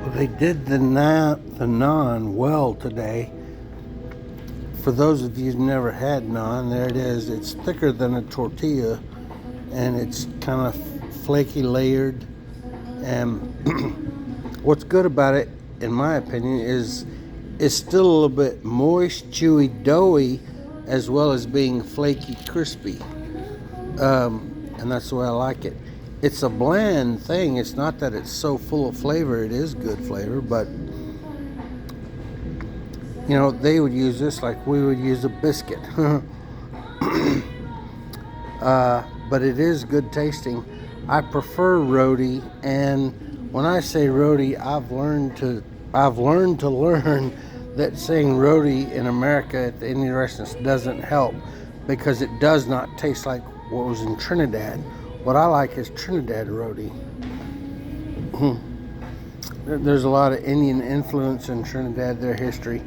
Well, they did the naan well today. For those of you who've never had naan, there it is. It's thicker than a tortilla, and it's kind of flaky layered. And what's good about it, in my opinion, is it's still a little bit moist, chewy, doughy, as well as being flaky, crispy. And that's the way I like it. It's a bland thing. It's not that it's so full of flavor. It is good flavor, but you know, they would use this like we would use a biscuit. But it is good tasting. I prefer roti, and when I say roti, I've learned to learn that saying roti in America at the Indian restaurants doesn't help, because it does not taste like what was in Trinidad. What I like is Trinidad roti. There's a lot of Indian influence in Trinidad, their history.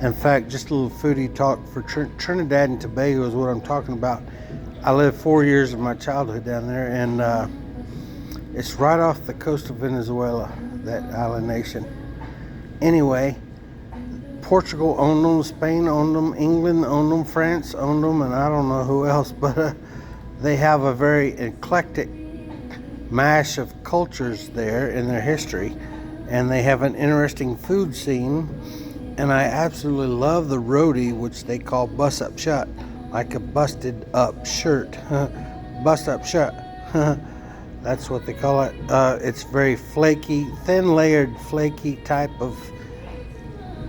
In fact, just a little foodie talk for Trinidad and Tobago is what I'm talking about. I lived 4 years of my childhood down there, and it's right off the coast of Venezuela, that island nation. Anyway, Portugal owned them, Spain owned them, England owned them, France owned them, and I don't know who else, but they have a very eclectic mash of cultures there in their history, and they have an interesting food scene. And I absolutely love the roti, which they call bust up shut, like a busted up shirt. Bust up shut. That's what they call it. It's very flaky, thin layered, flaky type of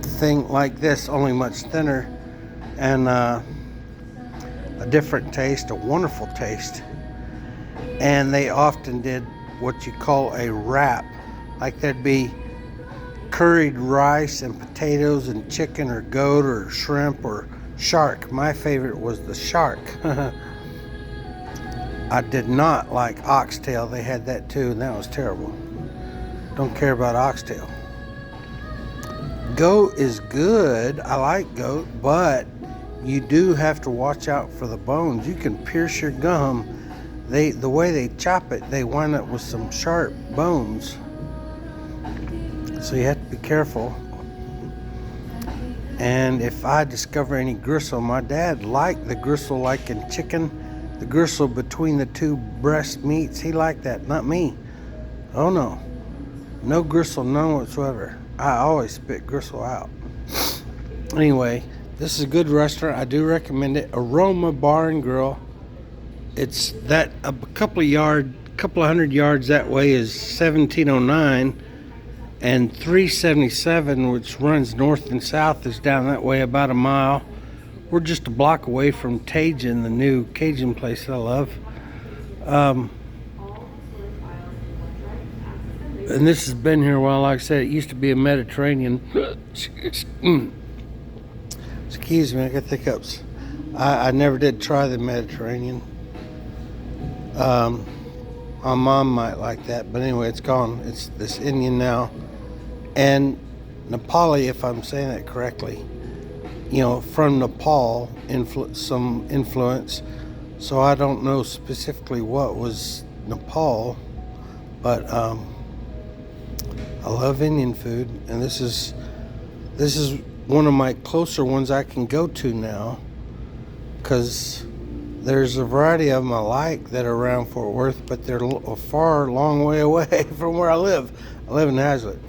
thing like this, only much thinner, and a different taste, a wonderful taste. And they often did what you call a wrap, like there'd be curried rice and potatoes and chicken or goat or shrimp or shark. My favorite was the shark. I did not like oxtail. They had that too, and that was terrible. Don't care about oxtail. Goat is good. I like goat, but you do have to watch out for the bones. You can pierce your gum. The way they chop it, they wind up with some sharp bones. So you have to be careful. And if I discover any gristle, my dad liked the gristle like in chicken, the gristle between the two breast meats. He liked that, not me. Oh no. No gristle, none whatsoever. I always spit gristle out. Anyway, this is a good restaurant. I do recommend it. Aroma Bar and Grill. It's that a couple of hundred yards that way is 1709. And 377, which runs north and south, is down that way about a mile. We're just a block away from Tajin, the new Cajun place that I love. And this has been here a while. Like I said, it used to be a Mediterranean. Excuse me, I got hiccups. I never did try the Mediterranean. My mom might like that, but anyway, it's gone. It's this Indian now. And Nepali, if I'm saying that correctly, you know, from Nepal, some influence. So I don't know specifically what was Nepal, but I love Indian food, and this is one of my closer ones I can go to now, because there's a variety of them I like that are around Fort Worth, but they're a long way away from where I live. I live in Hazlet.